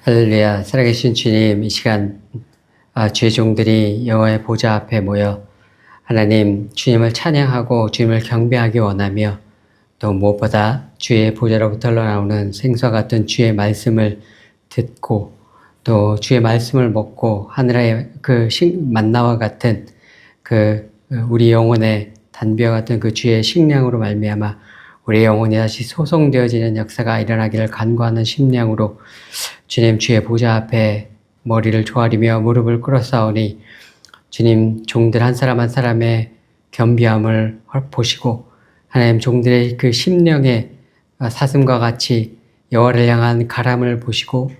할렐루야. 살아계신 주님, 이 시간 주의 종들이 여호와의 보좌 앞에 모여 하나님 주님을 찬양하고 주님을 경배하기 원하며 또 무엇보다 주의 보좌로부터 흘러나오는 생수와 같은 주의 말씀을 듣고 또 주의 말씀을 먹고 하늘의 그 만나와 같은 우리 영혼의 단비와 같은 그 주의 식량으로 말미암아 우리 영혼이 다시 소성되어지는 역사가 일어나기를 간구하는 심령으로 주님 주의 보좌 앞에 머리를 조아리며 무릎을 꿇었사오니 주님 종들 한 사람 한 사람의 겸비함을 보시고 하나님 종들의 그 심령의 사슴과 같이 여호와를 향한 가람을 보시고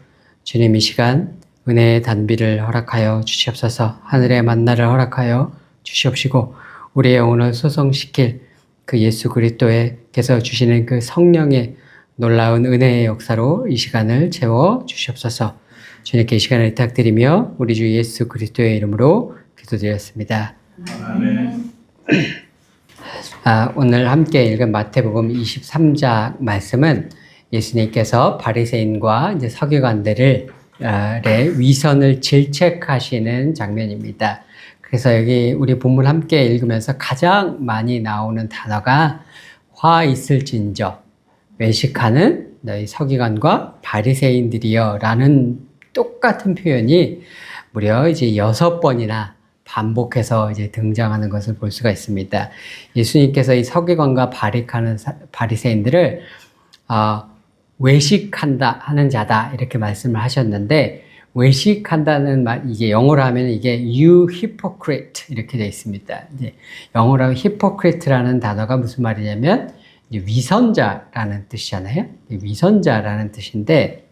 주님 이 시간 은혜의 단비를 허락하여 주시옵소서. 하늘의 만나를 허락하여 주시옵시고 우리의 영혼을 소성시킬 그 예수 그리스도께서 주시는 그 성령의 놀라운 은혜의 역사로 이 시간을 채워 주시옵소서. 주님께 이 시간을 부탁드리며 우리 주 예수 그리스도의 이름으로 기도드렸습니다. 아멘. 오늘 함께 읽은 마태복음 23장 말씀은 예수님께서 바리새인과 이제 서기관들의 위선을 질책하시는 장면입니다. 그래서 여기 우리 본문 함께 읽으면서 가장 많이 나오는 단어가 화 있을진저 외식하는 너희 서기관과 바리새인들이여 라는 똑같은 표현이 무려 이제 6번이나 반복해서 이제 등장하는 것을 볼 수가 있습니다. 예수님께서 이 서기관과 바리새인들을 외식한다 하는 자다 이렇게 말씀을 하셨는데 외식한다는 말 이게 영어로 하면 이게 you hypocrite 이렇게 되어 있습니다. 이제 영어로 하면 hypocrite라는 단어가 무슨 말이냐면 위선자라는 뜻이잖아요. 위선자라는 뜻인데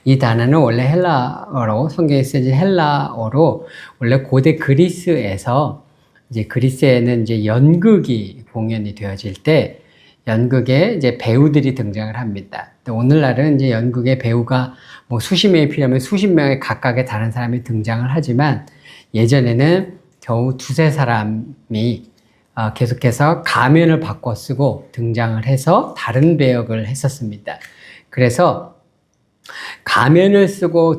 이 단어는 원래 헬라어로 성경에 쓰여진 헬라어로 원래 고대 그리스에서 이제 그리스에는 이제 연극이 공연이 되어질 때 연극에 이제 배우들이 등장을 합니다. 오늘날은 이제 연극의 배우가 뭐 수십 명이 필요하면 수십 명의 각각의 다른 사람이 등장을 하지만 예전에는 겨우 두세 사람이 계속해서 가면을 바꿔 쓰고 등장을 해서 다른 배역을 했었습니다. 그래서 가면을 쓰고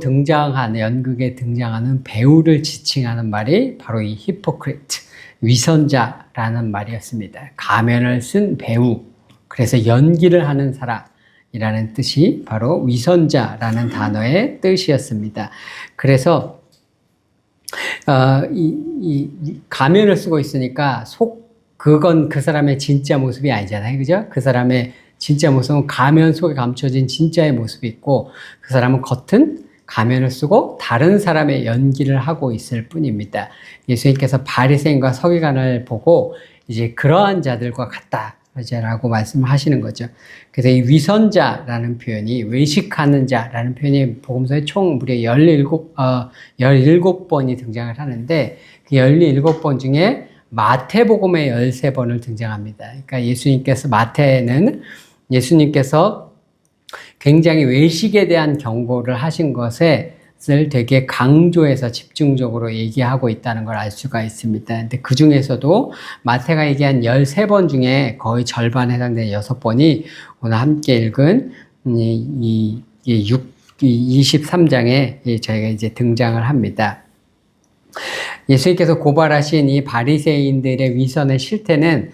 연극에 등장하는 배우를 지칭하는 말이 바로 이 히포크리트, 위선자라는 말이었습니다. 가면을 쓴 배우, 그래서 연기를 하는 사람이라는 뜻이 바로 위선자라는 단어의 뜻이었습니다. 그래서 이 가면을 쓰고 있으니까 그건 그 사람의 진짜 모습이 아니잖아요. 그죠? 그 사람의 진짜 모습은 가면 속에 감춰진 진짜의 모습이 있고 그 사람은 겉은 가면을 쓰고 다른 사람의 연기를 하고 있을 뿐입니다. 예수님께서 바리새인과 서기관을 보고 이제 그러한 자들과 같다 라고 말씀하시는 거죠. 그래서 이 위선자라는 표현이 외식하는 자라는 표현이 복음서에 총 무려 17번이 등장을 하는데 그 17번 중에 마태복음에 13번을 등장합니다. 그러니까 예수님께서 굉장히 외식에 대한 경고를 하신 것을 되게 강조해서 집중적으로 얘기하고 있다는 걸 알 수가 있습니다. 근데 그 중에서도 마태가 얘기한 13번 중에 거의 절반에 해당되는 6번이 오늘 함께 읽은 23장에 저희가 이제 등장을 합니다. 예수님께서 고발하신 이 바리새인들의 위선의 실태는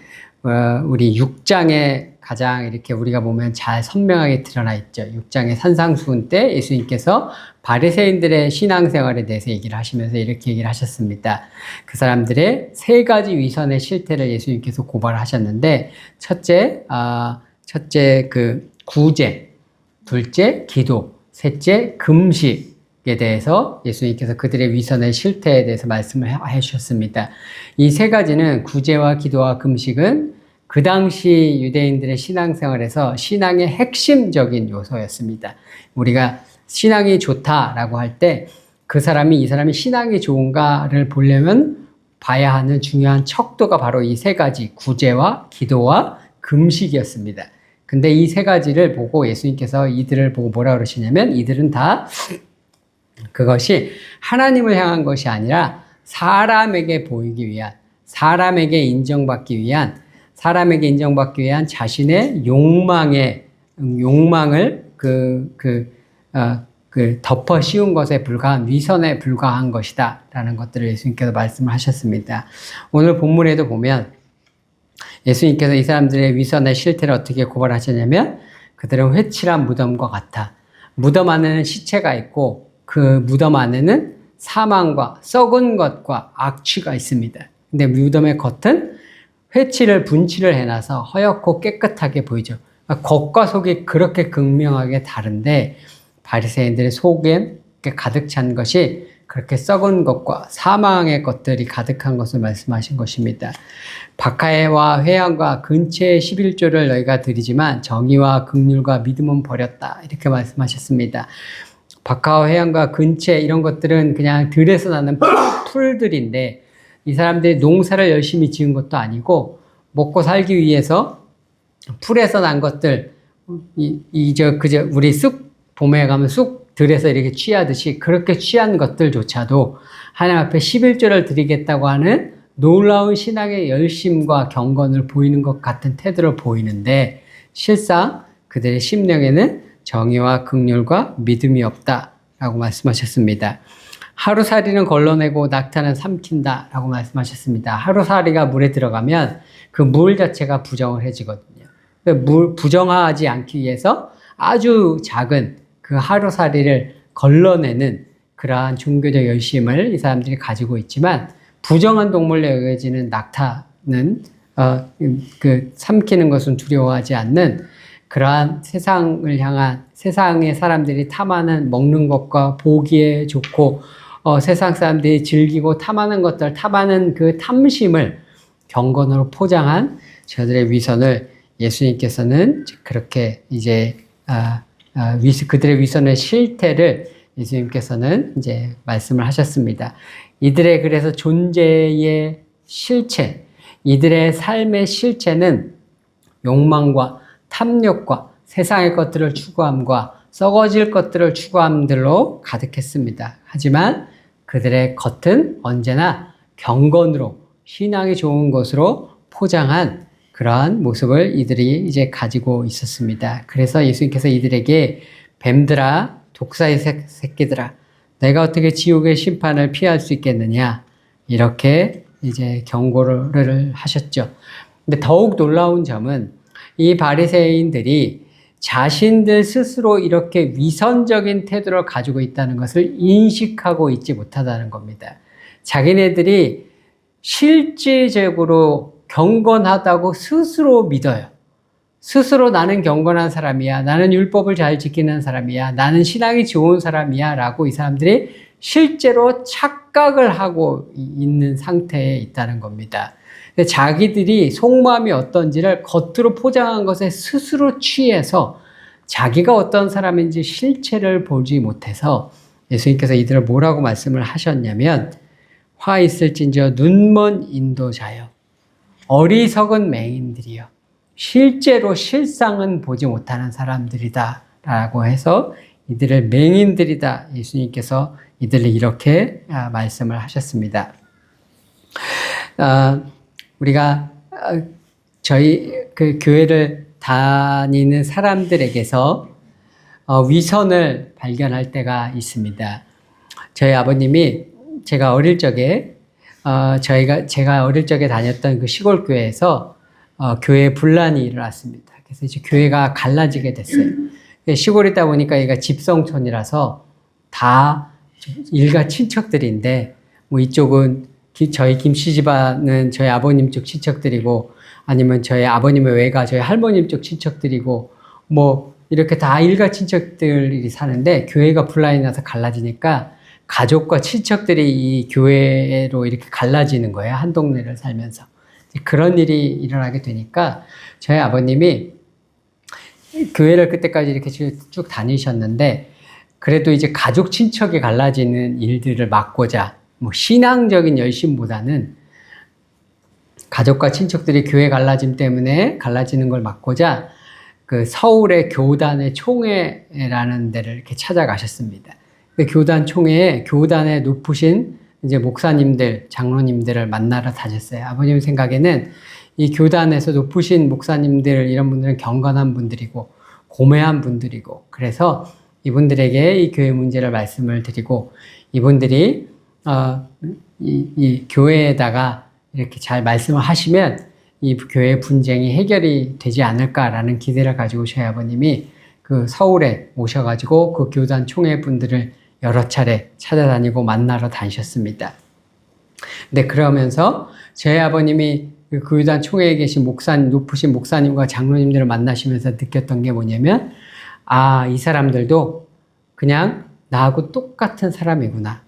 우리 6장에 가장 이렇게 우리가 보면 잘 선명하게 드러나 있죠. 6장의 산상수훈 때 예수님께서 바리새인들의 신앙생활에 대해서 얘기를 하시면서 이렇게 얘기를 하셨습니다. 그 사람들의 3가지 위선의 실태를 예수님께서 고발하셨는데 첫째 그 구제, 둘째 기도, 셋째 금식에 대해서 예수님께서 그들의 위선의 실태에 대해서 말씀을 해주셨습니다. 이 3가지는 구제와 기도와 금식은 그 당시 유대인들의 신앙생활에서 신앙의 핵심적인 요소였습니다. 우리가 신앙이 좋다라고 할 때 이 사람이 신앙이 좋은가를 보려면 봐야 하는 중요한 척도가 바로 이 3가지 구제와 기도와 금식이었습니다. 근데 이 3가지를 보고 예수님께서 이들을 보고 뭐라 그러시냐면 이들은 다 그것이 하나님을 향한 것이 아니라 사람에게 보이기 위한, 사람에게 인정받기 위한 자신의 욕망을 그 덮어 씌운 것에 불과한 위선에 불과한 것이다 라는 것들을 예수님께서 말씀을 하셨습니다. 오늘 본문에도 보면 예수님께서 이 사람들의 위선의 실태를 어떻게 고발하셨냐면 그들은 회칠한 무덤과 같아. 무덤 안에는 시체가 있고 그 무덤 안에는 사망과 썩은 것과 악취가 있습니다. 근데 무덤의 겉은 회칠을 분칠을 해놔서 허옇고 깨끗하게 보이죠. 겉과 속이 그렇게 극명하게 다른데 바리새인들의 속엔 가득 찬 것이 그렇게 썩은 것과 사망의 것들이 가득한 것을 말씀하신 것입니다. 박하와 회양과 근체의 11조를 너희가 드리지만 정의와 긍휼과 믿음은 버렸다. 이렇게 말씀하셨습니다. 박하와 회양과 근체 이런 것들은 그냥 들에서 나는 풀들인데 이 사람들이 농사를 열심히 지은 것도 아니고 먹고 살기 위해서 풀에서 난 것들 우리 쑥 봄에 가면 쑥 들에서 이렇게 취하듯이 그렇게 취한 것들조차도 하나님 앞에 11조를 드리겠다고 하는 놀라운 신앙의 열심과 경건을 보이는 것 같은 태도를 보이는데 실상 그들의 심령에는 정의와 긍휼과 믿음이 없다라고 말씀하셨습니다. 하루살이는 걸러내고 낙타는 삼킨다 라고 말씀하셨습니다. 하루살이가 물에 들어가면 그 물 자체가 부정해지거든요. 부정하지 않기 위해서 아주 작은 그 하루살이를 걸러내는 그러한 종교적 열심을 이 사람들이 가지고 있지만 부정한 동물로 여겨지는 낙타는 그 삼키는 것은 두려워하지 않는 그러한 세상을 향한 세상의 사람들이 탐하는 먹는 것과 보기에 좋고 세상 사람들이 즐기고 탐하는 것들, 탐하는 그 탐심을 경건으로 포장한 저들의 위선을 예수님께서는 그렇게 이제 그들의 위선의 실태를 예수님께서는 이제 말씀을 하셨습니다. 이들의 그래서 존재의 실체, 이들의 삶의 실체는 욕망과 탐욕과 세상의 것들을 추구함과 썩어질 것들을 추구함들로 가득했습니다. 하지만 그들의 겉은 언제나 경건으로 신앙이 좋은 것으로 포장한 그러한 모습을 이들이 이제 가지고 있었습니다. 그래서 예수님께서 이들에게 뱀들아, 독사의 새끼들아, 내가 어떻게 지옥의 심판을 피할 수 있겠느냐 이렇게 이제 경고를 하셨죠. 근데 더욱 놀라운 점은 이 바리새인들이 자신들 스스로 이렇게 위선적인 태도를 가지고 있다는 것을 인식하고 있지 못하다는 겁니다. 자기네들이 실질적으로 경건하다고 스스로 믿어요. 스스로 나는 경건한 사람이야. 나는 율법을 잘 지키는 사람이야. 나는 신앙이 좋은 사람이야. 라고 이 사람들이 실제로 착각을 하고 있는 상태에 있다는 겁니다. 자기들이 속마음이 어떤지를 겉으로 포장한 것에 스스로 취해서 자기가 어떤 사람인지 실체를 보지 못해서 예수님께서 이들을 뭐라고 말씀을 하셨냐면 화 있을진저 눈먼 인도자여 어리석은 맹인들이여 실제로 실상은 보지 못하는 사람들이다 라고 해서 이들을 맹인들이다 예수님께서 이들을 이렇게 말씀을 하셨습니다. 우리가 저희 그 교회를 다니는 사람들에게서 위선을 발견할 때가 있습니다. 저희 아버님이 제가 어릴 적에 제가 어릴 적에 다녔던 그 시골 교회에서 교회에 분란이 일어났습니다. 그래서 이제 교회가 갈라지게 됐어요. 시골이다 보니까 얘가 집성촌이라서 다 일가 친척들인데 뭐 이쪽은 저희 김씨 집안은 저희 아버님 쪽 친척들이고 아니면 저희 아버님의 외가 저희 할머님 쪽 친척들이고 뭐 이렇게 다 일가 친척들이 사는데 교회가 분란이 나서 갈라지니까 가족과 친척들이 이 교회로 이렇게 갈라지는 거예요. 한 동네를 살면서. 그런 일이 일어나게 되니까 저희 아버님이 교회를 그때까지 이렇게 쭉 다니셨는데 그래도 이제 가족 친척이 갈라지는 일들을 막고자 뭐 신앙적인 열심보다는 가족과 친척들이 교회 갈라짐 때문에 갈라지는 걸 막고자 그 서울의 교단의 총회라는 데를 이렇게 찾아가셨습니다. 그 교단 총회에 교단의 높으신 이제 목사님들, 장로님들을 만나러 다녔어요. 아버님 생각에는 이 교단에서 높으신 목사님들 이런 분들은 경건한 분들이고 고매한 분들이고 그래서 이분들에게 이 교회 문제를 말씀을 드리고 이분들이 이 교회에다가 이렇게 잘 말씀을 하시면 이 교회 분쟁이 해결이 되지 않을까라는 기대를 가지고 저희 아버님이 그 서울에 오셔가지고 그 교단 총회 분들을 여러 차례 찾아다니고 만나러 다니셨습니다. 근데 그러면서 저희 아버님이 그 교단 총회에 계신 높으신 목사님과 장로님들을 만나시면서 느꼈던 게 뭐냐면, 이 사람들도 그냥 나하고 똑같은 사람이구나.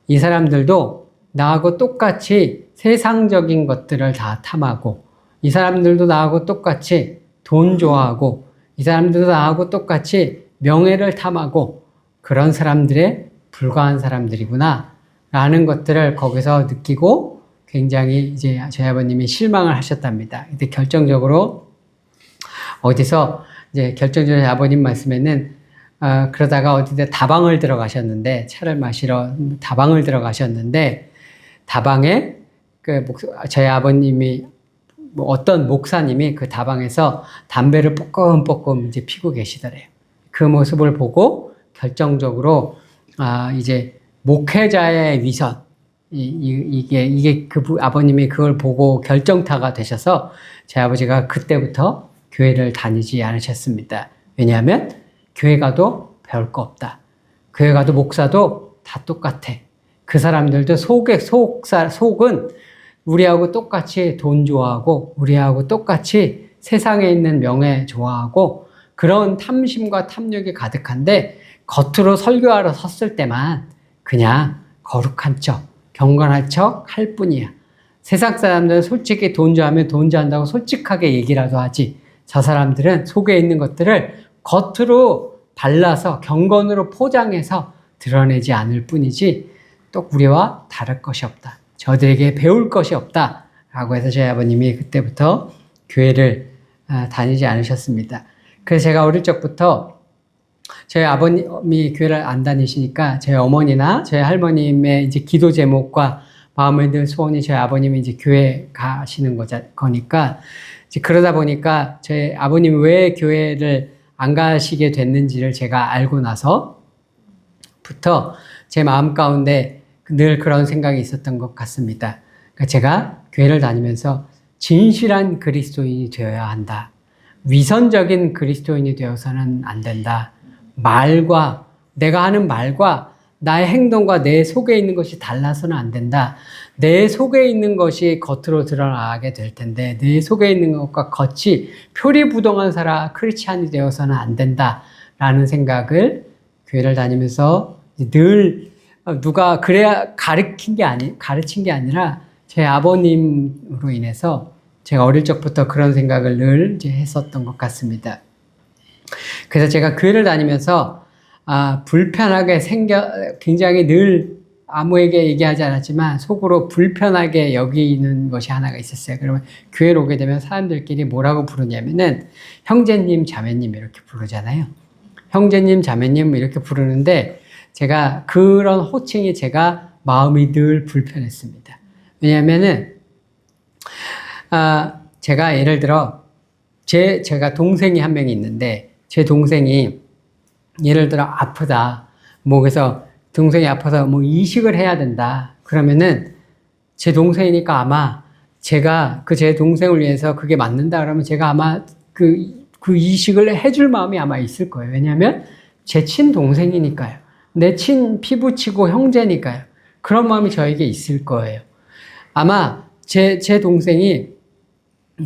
이 사람들도 나하고 똑같이 세상적인 것들을 다 탐하고, 이 사람들도 나하고 똑같이 돈 좋아하고, 이 사람들도 나하고 똑같이 명예를 탐하고, 그런 사람들에 불과한 사람들이구나 라는 것들을 거기서 느끼고 굉장히 이제 저희 아버님이 실망을 하셨답니다. 근데 결정적으로 어디서 이제 결정적으로 아버님 말씀에는 그러다가 어디다 다방을 들어가셨는데, 차를 마시러 다방을 들어가셨는데, 다방에 저희 아버님이 어떤 목사님이 그 다방에서 담배를 뽀끔뽀끔 이제 피고 계시더래요. 그 모습을 보고 결정적으로 이제 목회자의 위선, 이게 아버님이 그걸 보고 결정타가 되셔서 제 아버지가 그때부터 교회를 다니지 않으셨습니다. 왜냐하면 교회 가도 별거 없다. 교회 가도 목사도 다 똑같아. 그 사람들도 속은 우리하고 똑같이 돈 좋아하고 우리하고 똑같이 세상에 있는 명예 좋아하고 그런 탐심과 탐욕이 가득한데 겉으로 설교하러 섰을 때만 그냥 거룩한 척, 경건한 척 할 뿐이야. 세상 사람들은 솔직히 돈 좋아하면 돈 좋아한다고 솔직하게 얘기라도 하지. 저 사람들은 속에 있는 것들을 겉으로 발라서 경건으로 포장해서 드러내지 않을 뿐이지 또 우리와 다를 것이 없다. 저들에게 배울 것이 없다. 라고 해서 저희 아버님이 그때부터 교회를 다니지 않으셨습니다. 그래서 제가 어릴 적부터 저희 아버님이 교회를 안 다니시니까 저희 어머니나 저희 할머님의 이제 기도 제목과 마음에 늘 소원이 저희 아버님이 이제 교회 가시는 거니까 이제 그러다 보니까 저희 아버님이 왜 교회를 안 가시게 됐는지를 제가 알고 나서부터 제 마음 가운데 늘 그런 생각이 있었던 것 같습니다. 그러니까 제가 교회를 다니면서 진실한 그리스도인이 되어야 한다. 위선적인 그리스도인이 되어서는 안 된다. 내가 하는 말과 나의 행동과 내 속에 있는 것이 달라서는 안 된다. 내 속에 있는 것이 겉으로 드러나게 될 텐데 내 속에 있는 것과 겉이 표리부동한 크리스찬이 되어서는 안 된다라는 생각을 교회를 다니면서 늘 누가 그래야 가르친 게 아니라 제 아버님으로 인해서 제가 어릴 적부터 그런 생각을 늘 이제 했었던 것 같습니다. 그래서 제가 교회를 다니면서 불편하게 굉장히 늘 아무에게 얘기하지 않았지만 속으로 불편하게 여기는 것이 하나가 있었어요. 그러면 교회를 오게 되면 사람들끼리 뭐라고 부르냐면은 형제님, 자매님 이렇게 부르잖아요. 형제님, 자매님 이렇게 부르는데 제가 그런 호칭이 제가 마음이 늘 불편했습니다. 왜냐하면은 제가 예를 들어 제가 동생이 한 명이 있는데 제 동생이 예를 들어 아프다. 그래서 동생이 아파서 이식을 해야 된다. 그러면은 제 동생이니까 아마 제가 제 동생을 위해서 그게 맞는다 그러면 제가 아마 그 이식을 해줄 마음이 아마 있을 거예요. 왜냐하면 제 친동생이니까요. 내 피부치고 형제니까요. 그런 마음이 저에게 있을 거예요. 아마 제 동생이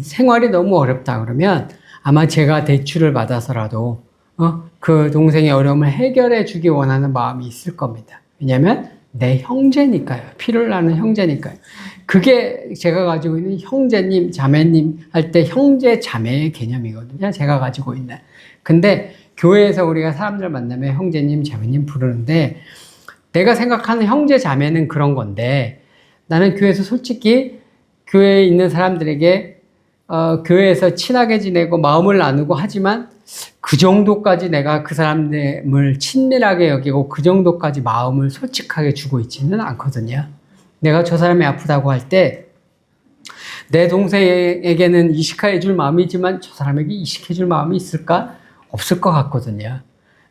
생활이 너무 어렵다 그러면 아마 제가 대출을 받아서라도 그 동생의 어려움을 해결해 주기 원하는 마음이 있을 겁니다. 왜냐하면 내 형제니까요. 피를 나는 형제니까요. 그게 제가 가지고 있는 형제님, 자매님 할 때 형제, 자매의 개념이거든요. 제가 가지고 있는. 근데 교회에서 우리가 사람들 만나면 형제님, 자매님 부르는데 내가 생각하는 형제, 자매는 그런 건데 나는 교회에서 솔직히 교회에 있는 사람들에게 교회에서 친하게 지내고 마음을 나누고 하지만 그 정도까지 내가 그 사람을 친밀하게 여기고 그 정도까지 마음을 솔직하게 주고 있지는 않거든요. 내가 저 사람이 아프다고 할 때 내 동생에게는 이식해 줄 마음이지만 저 사람에게 이식해 줄 마음이 있을까? 없을 것 같거든요.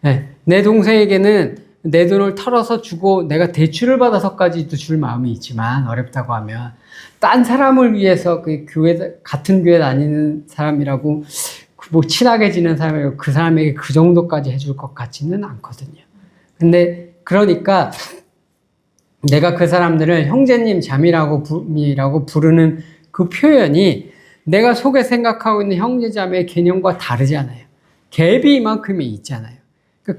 예, 내 동생에게는 내 돈을 털어서 주고 내가 대출을 받아서까지도 줄 마음이 있지만 어렵다고 하면 딴 사람을 위해서 그 교회 같은 교회 다니는 사람이라고 뭐 친하게 지낸 사람이라고 그 사람에게 그 정도까지 해줄 것 같지는 않거든요. 근데 그러니까 내가 그 사람들을 형제님 자매라고 부르는 그 표현이 내가 속에 생각하고 있는 형제 자매의 개념과 다르잖아요. 갭이 이만큼이 있잖아요.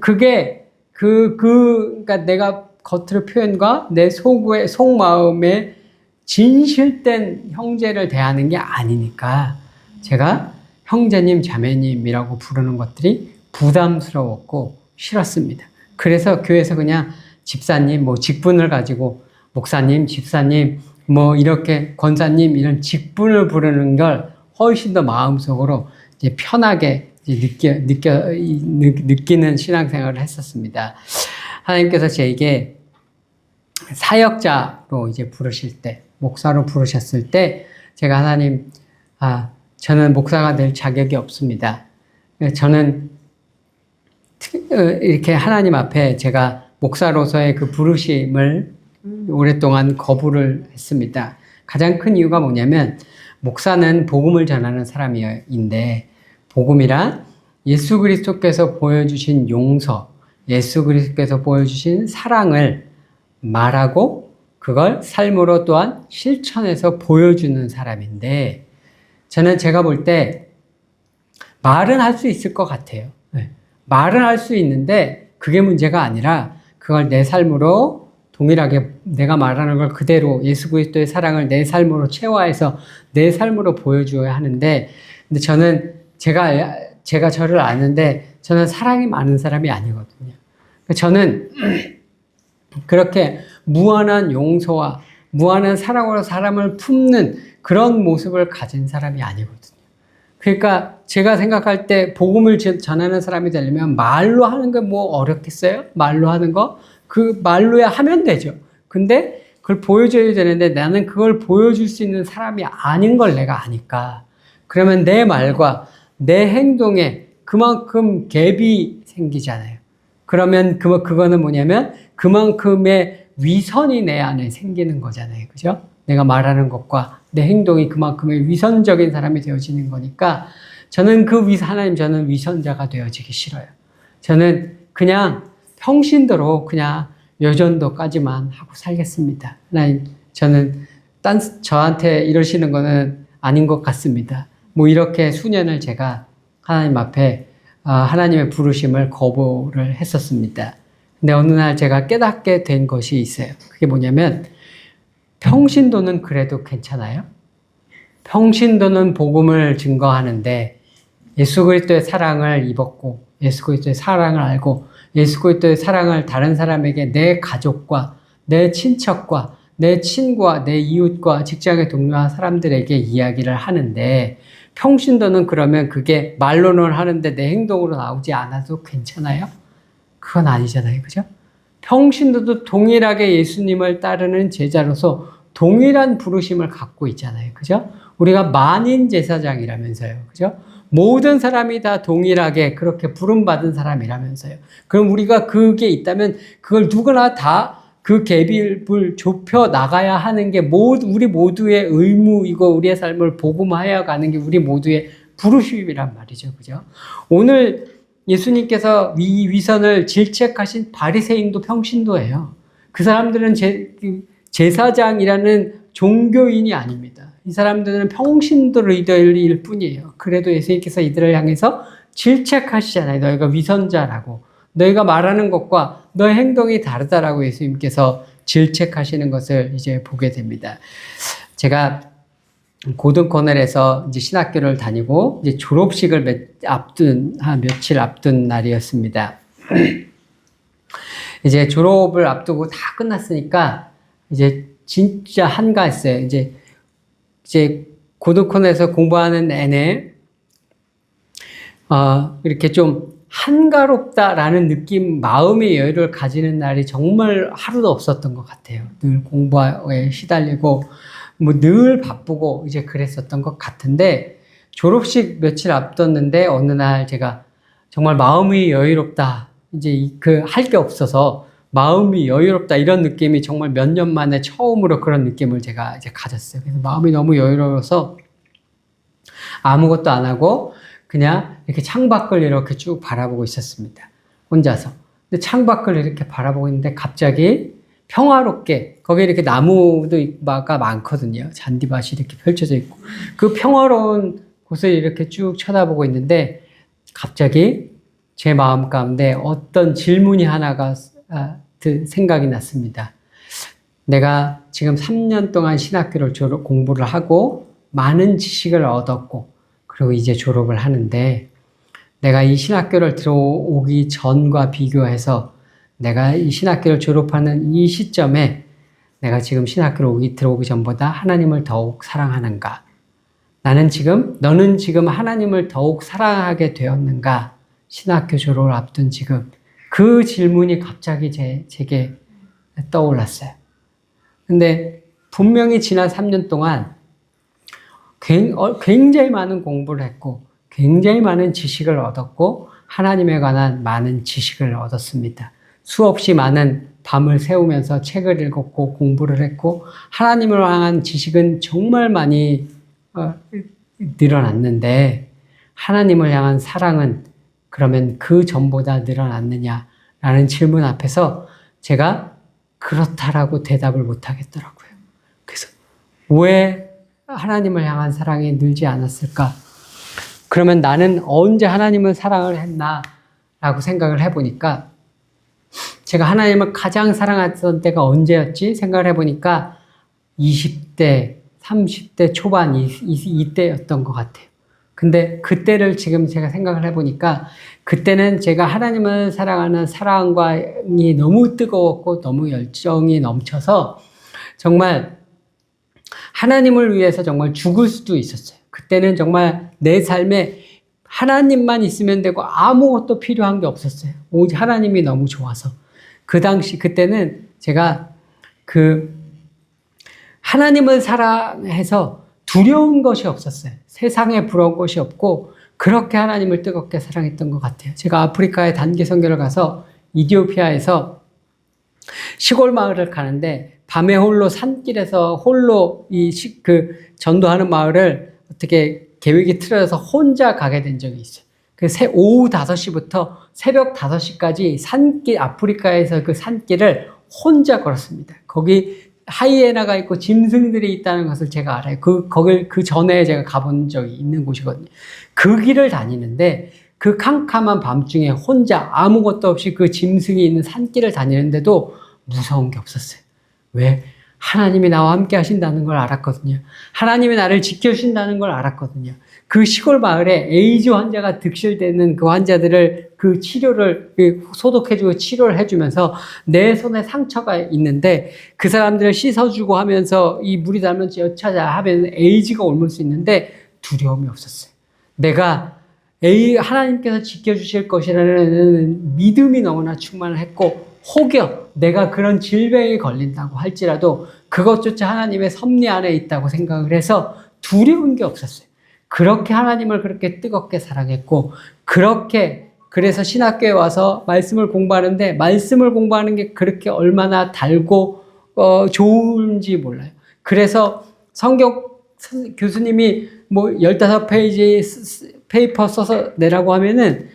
그게 그러니까 내가 겉으로 표현과 내 속마음에 진실된 형제를 대하는 게 아니니까 제가 형제님, 자매님이라고 부르는 것들이 부담스러웠고 싫었습니다. 그래서 교회에서 그냥 집사님, 뭐 직분을 가지고 목사님, 집사님, 뭐 이렇게 권사님 이런 직분을 부르는 걸 훨씬 더 마음속으로 이제 편하게 이제 느끼는 신앙생활을 했었습니다. 하나님께서 제게 사역자로 이제 부르실 때, 목사로 부르셨을 때, 제가 하나님, 저는 목사가 될 자격이 없습니다. 저는 이렇게 하나님 앞에 제가 목사로서의 그 부르심을 오랫동안 거부를 했습니다. 가장 큰 이유가 뭐냐면, 목사는 복음을 전하는 사람인데, 복음이란 예수 그리스도께서 보여주신 용서, 예수 그리스도께서 보여주신 사랑을 말하고 그걸 삶으로 또한 실천해서 보여주는 사람인데 저는 제가 볼 때 말은 할 수 있을 것 같아요. 말은 할 수 있는데 그게 문제가 아니라 그걸 내 삶으로 동일하게 내가 말하는 걸 그대로 예수 그리스도의 사랑을 내 삶으로 체화해서 내 삶으로 보여줘야 하는데 근데 저는 제가 저를 아는데 저는 사랑이 많은 사람이 아니거든요. 저는 그렇게 무한한 용서와 무한한 사랑으로 사람을 품는 그런 모습을 가진 사람이 아니거든요. 그러니까 제가 생각할 때 복음을 전하는 사람이 되려면 말로 하는 게 뭐 어렵겠어요? 말로 하는 거? 그 말로야 하면 되죠. 근데 그걸 보여줘야 되는데 나는 그걸 보여줄 수 있는 사람이 아닌 걸 내가 아니까. 그러면 내 말과 내 행동에 그만큼 갭이 생기잖아요. 그러면 그거는 뭐냐면 그만큼의 위선이 내 안에 생기는 거잖아요. 그죠? 내가 말하는 것과 내 행동이 그만큼의 위선적인 사람이 되어지는 거니까 저는 하나님 저는 위선자가 되어지기 싫어요. 저는 그냥 평신도로 그냥 여전도까지만 하고 살겠습니다. 하나님 저는 저한테 이러시는 거는 아닌 것 같습니다. 뭐 이렇게 수년을 제가 하나님 앞에 하나님의 부르심을 거부를 했었습니다. 근데 어느 날 제가 깨닫게 된 것이 있어요. 그게 뭐냐면 평신도는 그래도 괜찮아요. 평신도는 복음을 증거하는데 예수 그리스도의 사랑을 입었고 예수 그리스도의 사랑을 알고 예수 그리스도의 사랑을 다른 사람에게 내 가족과 내 친척과 내 친구와 내 이웃과 직장의 동료와 사람들에게 이야기를 하는데 평신도는 그러면 그게 말로는 하는데 내 행동으로 나오지 않아도 괜찮아요? 그건 아니잖아요. 그죠? 평신도도 동일하게 예수님을 따르는 제자로서 동일한 부르심을 갖고 있잖아요. 그죠? 우리가 만인 제사장이라면서요. 그죠? 모든 사람이 다 동일하게 그렇게 부름받은 사람이라면서요. 그럼 우리가 그게 있다면 그걸 누구나 다 그 갭을 좁혀 나가야 하는 게 우리 모두의 의무이고 우리의 삶을 복음하여 가는 게 우리 모두의 부르심이란 말이죠. 그죠? 오늘 예수님께서 위선을 질책하신 바리새인도 평신도예요. 그 사람들은 제사장이라는 종교인이 아닙니다. 이 사람들은 평신도일 뿐이에요. 그래도 예수님께서 이들을 향해서 질책하시잖아요. 너희가 위선자라고. 너희가 말하는 것과 너의 행동이 다르다라고 예수님께서 질책하시는 것을 이제 보게 됩니다. 제가 고등코넬에서 이제 신학교를 다니고 이제 졸업식을 며칠 앞둔 날이었습니다. 이제 졸업을 앞두고 다 끝났으니까 이제 진짜 한가했어요. 이제 고등코넬에서 공부하는 내내 이렇게 좀 한가롭다라는 느낌, 마음의 여유를 가지는 날이 정말 하루도 없었던 것 같아요. 늘 공부에 시달리고, 뭐 늘 바쁘고, 이제 그랬었던 것 같은데, 졸업식 며칠 앞뒀는데, 어느 날 제가 정말 마음이 여유롭다. 이제 그 할 게 없어서 마음이 여유롭다 이런 느낌이 정말 몇 년 만에 처음으로 그런 느낌을 제가 이제 가졌어요. 그래서 마음이 너무 여유로워서 아무것도 안 하고 그냥 이렇게 창밖을 이렇게 쭉 바라보고 있었습니다. 혼자서. 근데 창밖을 이렇게 바라보고 있는데 갑자기 평화롭게 거기 이렇게 나무가 많거든요. 잔디밭이 이렇게 펼쳐져 있고 그 평화로운 곳을 이렇게 쭉 쳐다보고 있는데 갑자기 제 마음 가운데 어떤 질문이 하나가 생각이 났습니다. 내가 지금 3년 동안 신학교를 공부를 하고 많은 지식을 얻었고 그리고 이제 졸업을 하는데 내가 이 신학교를 들어오기 전과 비교해서 내가 이 신학교를 졸업하는 이 시점에 내가 지금 신학교를 들어오기 전보다 하나님을 더욱 사랑하는가? 너는 지금 하나님을 더욱 사랑하게 되었는가? 신학교 졸업을 앞둔 지금. 그 질문이 갑자기 제게 떠올랐어요. 근데 분명히 지난 3년 동안 굉장히 많은 공부를 했고, 굉장히 많은 지식을 얻었고, 하나님에 관한 많은 지식을 얻었습니다. 수없이 많은 밤을 새우면서 책을 읽었고, 공부를 했고, 하나님을 향한 지식은 정말 많이 늘어났는데, 하나님을 향한 사랑은 그러면 그 전보다 늘어났느냐라는 질문 앞에서 제가 그렇다라고 대답을 못 하겠더라고요. 그래서 왜 하나님을 향한 사랑이 늘지 않았을까? 그러면 나는 언제 하나님을 사랑을 했나라고 생각을 해보니까 제가 하나님을 가장 사랑했던 때가 언제였지? 생각을 해보니까 20대, 30대 초반 이때였던 것 같아요. 근데 그때를 지금 제가 생각을 해보니까 그때는 제가 하나님을 사랑하는 사랑이 너무 뜨거웠고 너무 열정이 넘쳐서 정말 하나님을 위해서 정말 죽을 수도 있었어요. 그때는 정말 내 삶에 하나님만 있으면 되고 아무것도 필요한 게 없었어요. 오직 하나님이 너무 좋아서. 그때는 제가 하나님을 사랑해서 두려운 것이 없었어요. 세상에 부러운 것이 없고 그렇게 하나님을 뜨겁게 사랑했던 것 같아요. 제가 아프리카에 단기 선교를 가서 이디오피아에서 시골 마을을 가는데 밤에 홀로 산길에서 홀로 전도하는 마을을 어떻게 계획이 틀어져서 혼자 가게 된 적이 있어요. 오후 5시부터 새벽 5시까지 아프리카에서 그 산길을 혼자 걸었습니다. 거기 하이에나가 있고 짐승들이 있다는 것을 제가 알아요. 그 전에 제가 가본 적이 있는 곳이거든요. 그 길을 다니는데 그 캄캄한 밤중에 혼자 아무것도 없이 그 짐승이 있는 산길을 다니는데도 무서운 게 없었어요. 왜? 하나님이 나와 함께 하신다는 걸 알았거든요. 하나님이 나를 지켜주신다는 걸 알았거든요. 그 시골 마을에 에이즈 환자가 득실되는 그 환자들을 그 치료를 소독해주고 치료를 해주면서 내 손에 상처가 있는데 그 사람들을 씻어주고 하면서 이 물이 닿으면 여차자 하면 에이즈가 옮을 수 있는데 두려움이 없었어요. 내가 하나님께서 지켜주실 것이라는 믿음이 너무나 충만했고 혹여 내가 그런 질병에 걸린다고 할지라도 그것조차 하나님의 섭리 안에 있다고 생각을 해서 두려운 게 없었어요. 그렇게 하나님을 그렇게 뜨겁게 사랑했고 그래서 신학교에 와서 말씀을 공부하는데 말씀을 공부하는 게 그렇게 얼마나 달고 좋은지 몰라요. 그래서 성경 교수님이 15페이지 페이퍼 써서 내라고 하면은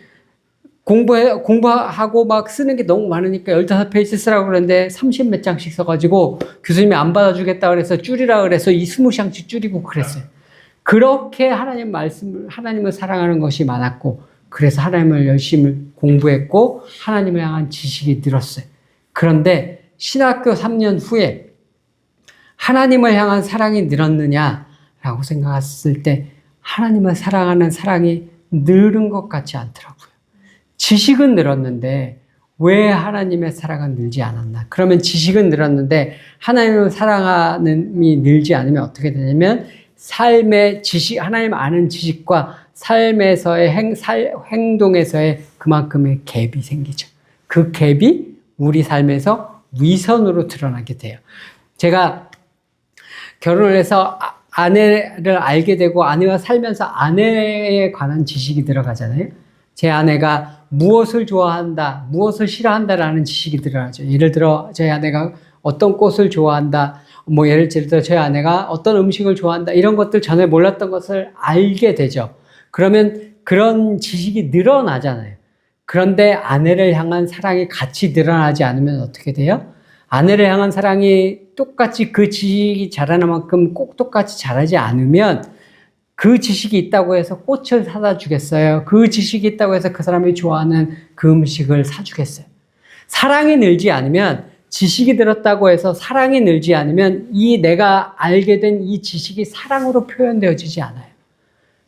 공부하고 막 쓰는 게 너무 많으니까 15페이지 쓰라고 그러는데 30 몇 장씩 써가지고 교수님이 안 받아주겠다 그래서 줄이라 그래서 20장씩 줄이고 그랬어요. 그렇게 하나님을 사랑하는 것이 많았고, 그래서 하나님을 열심히 공부했고, 하나님을 향한 지식이 늘었어요. 그런데 신학교 3년 후에 하나님을 향한 사랑이 늘었느냐라고 생각했을 때 하나님을 사랑하는 사랑이 늘은 것 같지 않더라고요. 지식은 늘었는데 왜 하나님의 사랑은 늘지 않았나? 그러면 지식은 늘었는데 하나님을 사랑함이 늘지 않으면 어떻게 되냐면 삶의 하나님 아는 지식과 삶에서의 행동에서의 그만큼의 갭이 생기죠. 그 갭이 우리 삶에서 위선으로 드러나게 돼요. 제가 결혼을 해서 아내를 알게 되고 아내와 살면서 아내에 관한 지식이 들어가잖아요. 제 아내가 무엇을 좋아한다, 무엇을 싫어한다라는 지식이 드러나죠. 예를 들어 저희 아내가 어떤 꽃을 좋아한다, 뭐 예를 들어 저희 아내가 어떤 음식을 좋아한다, 이런 것들 전에 몰랐던 것을 알게 되죠. 그러면 그런 지식이 늘어나잖아요. 그런데 아내를 향한 사랑이 같이 늘어나지 않으면 어떻게 돼요? 아내를 향한 사랑이 똑같이 그 지식이 자라는 만큼 꼭 똑같이 자라지 않으면 그 지식이 있다고 해서 꽃을 사다 주겠어요? 그 지식이 있다고 해서 그 사람이 좋아하는 그 음식을 사주겠어요? 사랑이 늘지 않으면, 지식이 들었다고 해서 사랑이 늘지 않으면 이 내가 알게 된 이 지식이 사랑으로 표현되어지지 않아요.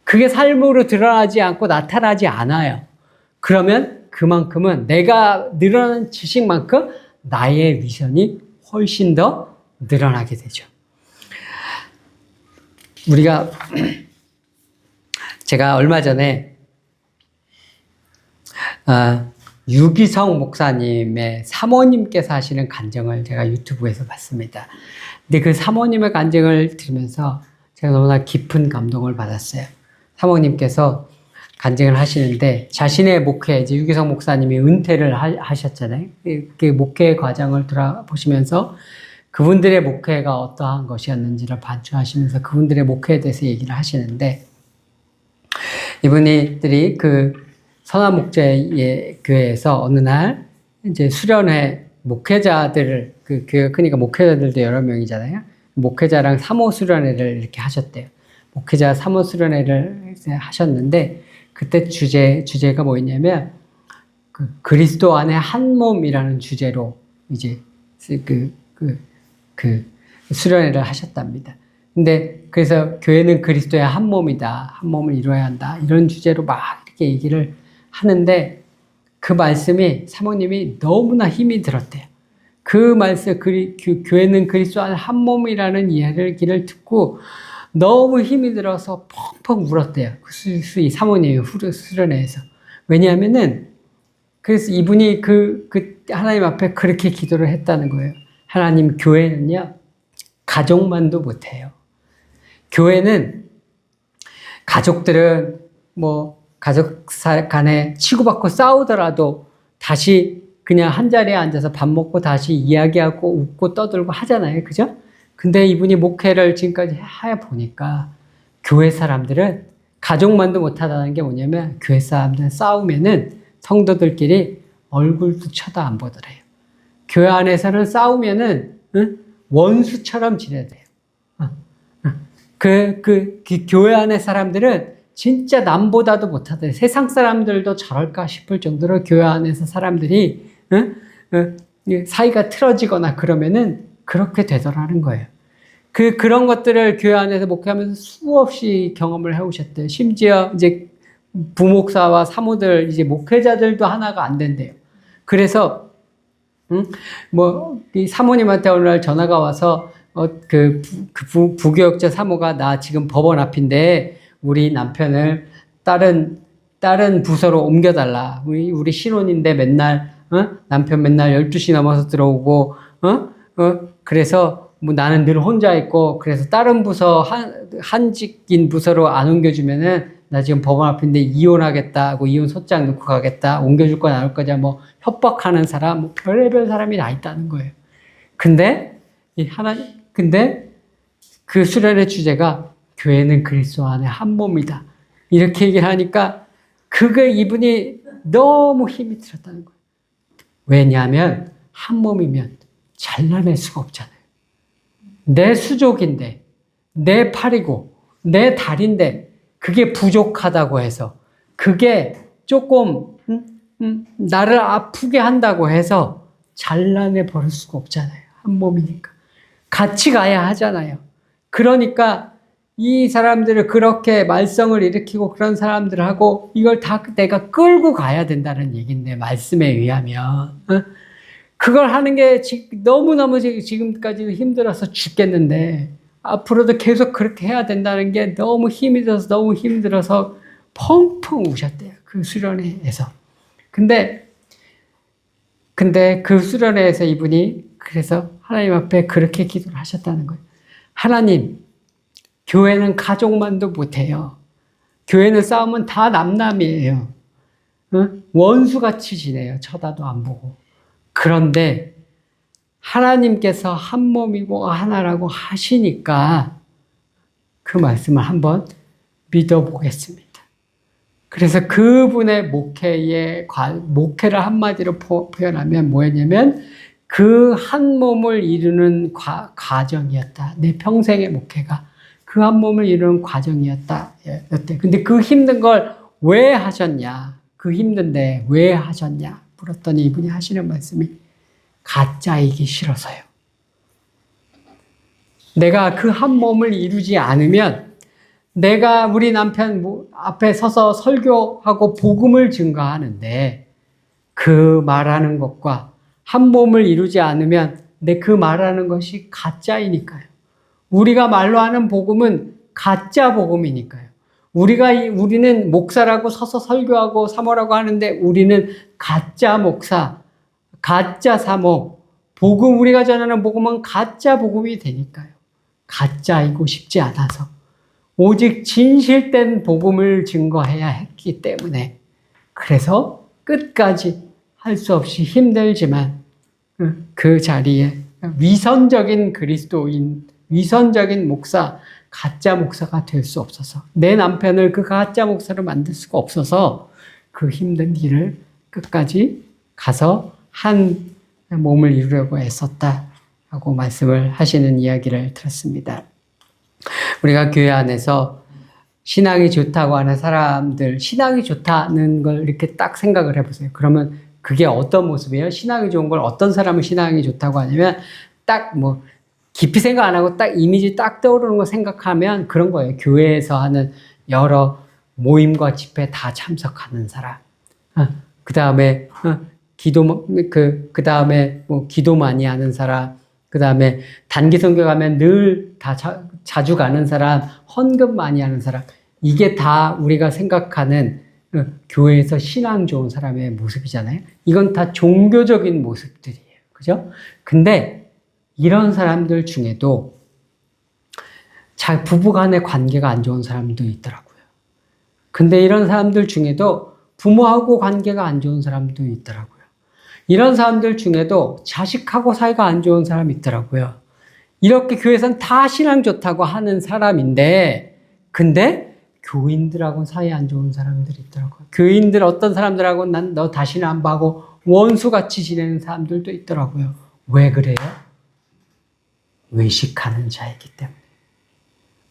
그게 삶으로 드러나지 않고 나타나지 않아요. 그러면 그만큼은 내가 늘어난 지식만큼 나의 위선이 훨씬 더 늘어나게 되죠. 제가 얼마 전에 유기성 목사님의 사모님께서 하시는 간증을 제가 유튜브에서 봤습니다. 근데 그 사모님의 간증을 들으면서 제가 너무나 깊은 감동을 받았어요. 사모님께서 간증을 하시는데 자신의 목회, 이제 유기성 목사님이 은퇴를 하셨잖아요. 그 목회 과정을 돌아보시면서 그분들의 목회가 어떠한 것이었는지를 반추하시면서 그분들의 목회에 대해서 얘기를 하시는데, 이분들이 그 선한 목자의 교회에서 어느 날 이제 수련회 목회자들을, 그 교회가 크니까 목회자들도 여러 명이잖아요. 목회자랑 사모 수련회를 이렇게 하셨대요. 목회자 사모 수련회를 하셨는데, 그때 주제가 뭐였냐면, 그리스도 안에 한 몸이라는 주제로 이제 수련회를 하셨답니다. 근데 그래서 교회는 그리스도의 한 몸이다, 한 몸을 이루어야 한다, 이런 주제로 막 이렇게 얘기를 하는데, 그 말씀이 사모님이 너무나 힘이 들었대요. 그 말씀, 교회는 그리스도 안에 한 몸이라는 이야기를 듣고 너무 힘이 들어서 펑펑 울었대요. 이 사모님이 수련회에서. 왜냐하면은, 그래서 이분이 하나님 앞에 그렇게 기도를 했다는 거예요. 하나님, 교회는요, 가족만도 못해요. 교회는, 가족들은 가족 간에 치고받고 싸우더라도 다시 그냥 한 자리에 앉아서 밥 먹고 다시 이야기하고 웃고 떠들고 하잖아요. 그죠? 근데 이분이 목회를 지금까지 해 보니까 교회 사람들은 가족만도 못하다는 게 뭐냐면, 교회 사람들은 싸우면은 성도들끼리 얼굴도 쳐다 안 보더래요. 교회 안에서는 싸우면은 원수처럼 지내대요. 교회 안의 사람들은 진짜 남보다도 못하더래요. 세상 사람들도 저럴까 싶을 정도로 교회 안에서 사람들이 사이가 틀어지거나 그러면은 그렇게 되더라는 거예요. 그런 것들을 교회 안에서 목회하면서 수없이 경험을 해오셨대요. 심지어 이제 부목사와 사모들, 이제 목회자들도 하나가 안 된대요. 그래서 이 사모님한테 어느 날 전화가 와서 부교역자 사모가, 나 지금 법원 앞인데 우리 남편을 다른 부서로 옮겨달라. 우리 신혼인데 맨날 남편 맨날 12시 넘어서 들어오고 그래서 나는 늘 혼자 있고, 그래서 다른 부서 한직인 부서로 안 옮겨주면은 나 지금 법원 앞인데 이혼하겠다, 이혼 소장 넣고 가겠다, 옮겨줄 거냐 안 올 거냐 협박하는 사람, 별의별 사람이 다 있다는 거예요. 근데 그 수련의 주제가 교회는 그리스도 안에 한 몸이다, 이렇게 얘기를 하니까 이분이 너무 힘이 들었다는 거예요. 왜냐하면 한 몸이면 잘라낼 수가 없잖아요. 내 수족인데, 내 팔이고 내 다리인데 그게 부족하다고 해서, 그게 조금 나를 아프게 한다고 해서 잘라내 버릴 수가 없잖아요. 한 몸이니까 같이 가야 하잖아요. 그러니까 이 사람들을 그렇게 말썽을 일으키고 그런 사람들하고 이걸 다 내가 끌고 가야 된다는 얘기인데, 말씀에 의하면 그걸 하는 게 너무너무 지금까지도 힘들어서 죽겠는데, 앞으로도 계속 그렇게 해야 된다는 게 너무 힘이 들어서 펑펑 우셨대요. 그 수련회에서. 근데 그 수련회에서 이분이 그래서 하나님 앞에 그렇게 기도를 하셨다는 거예요. 하나님, 교회는 가족만도 못해요. 교회는 싸우면 다 남남이에요. 원수같이 지내요. 쳐다도 안 보고. 그런데 하나님께서 한 몸이고 하나라고 하시니까 그 말씀을 한번 믿어보겠습니다. 그래서 그분의 목회를 한마디로 표현하면 뭐였냐면 그 한 몸을 이루는 과정이었다. 내 평생의 목회가 그 한 몸을 이루는 과정이었다. 근데 그 힘든 걸 왜 하셨냐? 그 힘든데 왜 하셨냐? 물었더니 이분이 하시는 말씀이 가짜이기 싫어서요. 내가 그 한 몸을 이루지 않으면 내가 우리 남편 앞에 서서 설교하고 복음을 증거하는데 그 말하는 것과 한 몸을 이루지 않으면 내 그 말하는 것이 가짜이니까요. 우리가 말로 하는 복음은 가짜 복음이니까요. 우리는 목사라고 서서 설교하고 사모라고 하는데 우리는 가짜 목사, 가짜 사모, 복음, 우리가 전하는 복음은 가짜 복음이 되니까요. 가짜이고 싶지 않아서. 오직 진실된 복음을 증거해야 했기 때문에. 그래서 끝까지 할 수 없이 힘들지만 그 자리에 위선적인 그리스도인, 위선적인 목사, 가짜 목사가 될 수 없어서, 내 남편을 그 가짜 목사로 만들 수가 없어서 그 힘든 길을 끝까지 가서 한 몸을 이루려고 애썼다 하고 말씀을 하시는 이야기를 들었습니다. 우리가 교회 안에서 신앙이 좋다고 하는 사람들, 신앙이 좋다는 걸 이렇게 딱 생각을 해보세요. 그러면 그게 어떤 모습이에요? 신앙이 좋은 걸 어떤 사람은 신앙이 좋다고 하냐면 딱 뭐 깊이 생각 안 하고 딱 이미지 딱 떠오르는 거 생각하면 그런 거예요. 교회에서 하는 여러 모임과 집회 다 참석하는 사람. 그 다음에 그 다음에 뭐 기도 많이 하는 사람. 그 다음에 단기 선교 가면 늘 다 자주 가는 사람, 헌금 많이 하는 사람. 이게 다 우리가 생각하는 교회에서 신앙 좋은 사람의 모습이잖아요. 이건 다 종교적인 모습들이에요. 그죠? 근데 이런 사람들 중에도 부부 간의 관계가 안 좋은 사람도 있더라고요. 근데 이런 사람들 중에도 부모하고 관계가 안 좋은 사람도 있더라고요. 이런 사람들 중에도 자식하고 사이가 안 좋은 사람이 있더라고요. 이렇게 교회에서는 다 신앙 좋다고 하는 사람인데, 근데 교인들하고는 사이 안 좋은 사람들이 있더라고요. 교인들 어떤 사람들하고 난 너 다시는 안 봐고 원수같이 지내는 사람들도 있더라고요. 왜 그래요? 외식하는 자이기 때문에.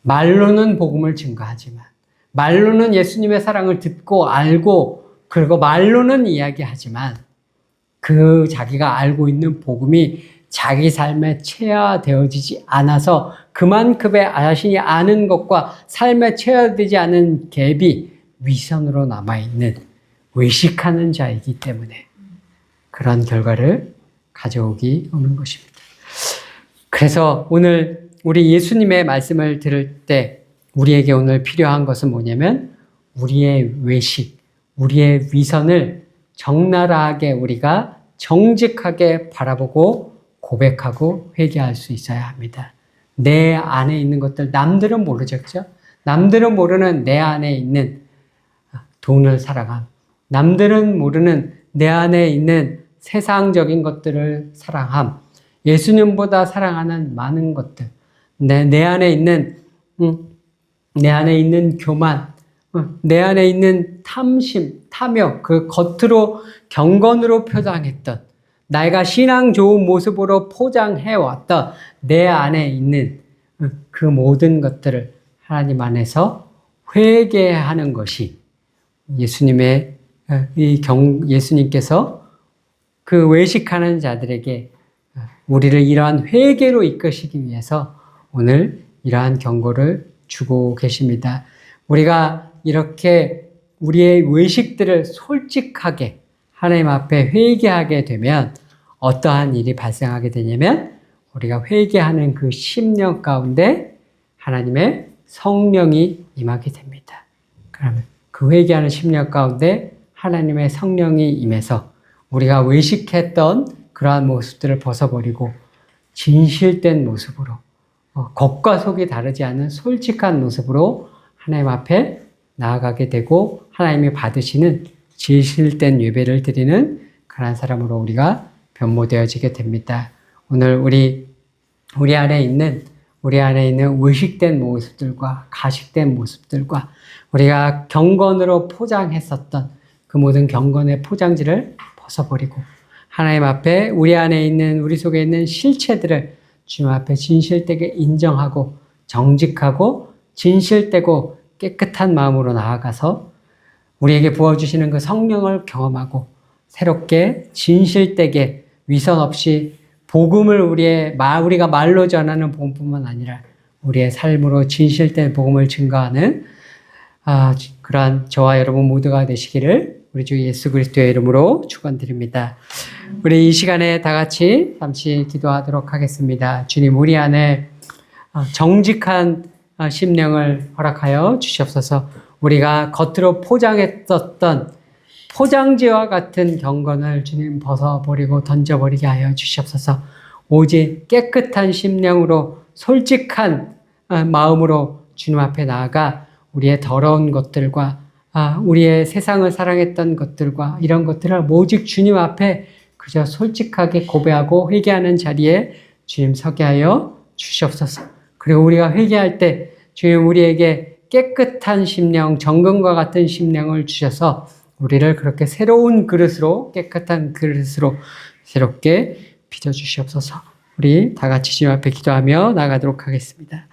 말로는 복음을 증거하지만, 말로는 예수님의 사랑을 듣고 알고, 그리고 말로는 이야기하지만, 그 자기가 알고 있는 복음이 자기 삶에 체화되어지지 않아서 그만큼의 자신이 아는 것과 삶에 체화되지 않은 갭이 위선으로 남아있는 외식하는 자이기 때문에 그런 결과를 오는 것입니다. 그래서 오늘 우리 예수님의 말씀을 들을 때 우리에게 오늘 필요한 것은 뭐냐면 우리의 외식, 우리의 위선을 적나라하게 우리가 정직하게 바라보고 고백하고 회개할 수 있어야 합니다. 내 안에 있는 것들, 남들은 모르죠, 그죠? 남들은 모르는 내 안에 있는 돈을 사랑함, 남들은 모르는 내 안에 있는 세상적인 것들을 사랑함, 예수님보다 사랑하는 많은 것들, 내 안에 있는 교만, 내 안에 있는 탐심, 탐욕, 그 겉으로 경건으로 표장했던, 내가 신앙 좋은 모습으로 포장해왔던 내 안에 있는 그 모든 것들을 하나님 안에서 회개하는 것이 예수님께서 그 외식하는 자들에게 우리를 이러한 회개로 이끄시기 위해서 오늘 이러한 경고를 주고 계십니다. 우리가 이렇게 우리의 외식들을 솔직하게 하나님 앞에 회개하게 되면 어떠한 일이 발생하게 되냐면 우리가 회개하는 그 심령 가운데 하나님의 성령이 임하게 됩니다. 그러면 그 회개하는 심령 가운데 하나님의 성령이 임해서 우리가 외식했던 그러한 모습들을 벗어버리고 진실된 모습으로 겉과 속이 다르지 않은 솔직한 모습으로 하나님 앞에 나아가게 되고 하나님이 받으시는 진실된 예배를 드리는 그런 사람으로 우리가 변모되어지게 됩니다. 오늘 우리 안에 있는 의식된 모습들과 가식된 모습들과 우리가 경건으로 포장했었던 그 모든 경건의 포장지를 벗어버리고 하나님 앞에 우리 속에 있는 실체들을 주님 앞에 진실되게 인정하고 정직하고 진실되고 깨끗한 마음으로 나아가서 우리에게 부어주시는 그 성령을 경험하고 새롭게 진실되게 위선 없이 복음을 우리가 말로 전하는 복음뿐만 아니라 우리의 삶으로 진실된 복음을 증거하는 그러한 저와 여러분 모두가 되시기를 우리 주 예수 그리스도의 이름으로 축원드립니다. 우리 이 시간에 다 같이 잠시 기도하도록 하겠습니다. 주님, 우리 안에 정직한 심령을 허락하여 주시옵소서. 우리가 겉으로 포장했었던 포장지와 같은 경건을 주님 벗어버리고 던져버리게 하여 주시옵소서. 오직 깨끗한 심령으로 솔직한 마음으로 주님 앞에 나아가 우리의 더러운 것들과 우리의 세상을 사랑했던 것들과 이런 것들을 오직 주님 앞에 그저 솔직하게 고백하고 회개하는 자리에 주님 서게 하여 주시옵소서. 그리고 우리가 회개할 때 주님 우리에게 깨끗한 심령, 정금과 같은 심령을 주셔서 우리를 그렇게 새로운 그릇으로, 깨끗한 그릇으로 새롭게 빚어주시옵소서. 우리 다 같이 주님 앞에 기도하며 나가도록 하겠습니다.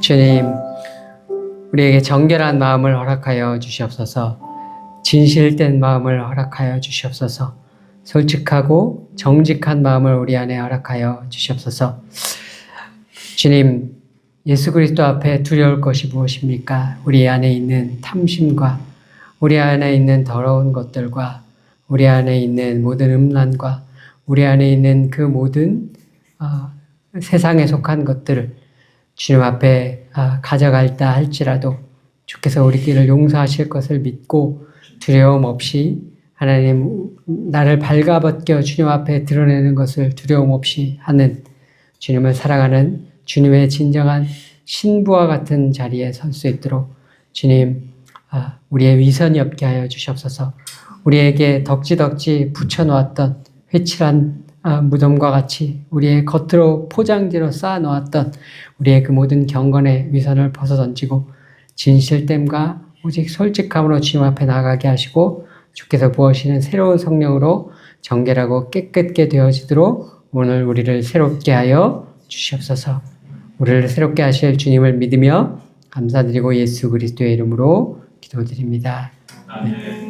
주님, 우리에게 정결한 마음을 허락하여 주시옵소서. 진실된 마음을 허락하여 주시옵소서. 솔직하고 정직한 마음을 우리 안에 허락하여 주시옵소서. 주님, 예수 그리스도 앞에 두려울 것이 무엇입니까? 우리 안에 있는 탐심과 우리 안에 있는 더러운 것들과 우리 안에 있는 모든 음란과 우리 안에 있는 그 모든 세상에 속한 것들을 주님 앞에 가져갈다 할지라도 주께서 우리 길을 용서하실 것을 믿고 두려움 없이 하나님 나를 발가벗겨 주님 앞에 드러내는 것을 두려움 없이 하는 주님을 사랑하는 주님의 진정한 신부와 같은 자리에 설 수 있도록 주님 우리의 위선이 없게 하여 주시옵소서. 우리에게 덕지덕지 붙여놓았던 회칠한 무덤과 같이 우리의 겉으로 포장지로 쌓아놓았던 우리의 그 모든 경건의 위선을 벗어던지고 진실됨과 오직 솔직함으로 주님 앞에 나가게 하시고 주께서 부으시는 새로운 성령으로 정결하고 깨끗게 되어지도록 오늘 우리를 새롭게 하여 주시옵소서. 우리를 새롭게 하실 주님을 믿으며 감사드리고 예수 그리스도의 이름으로 기도드립니다. 아멘.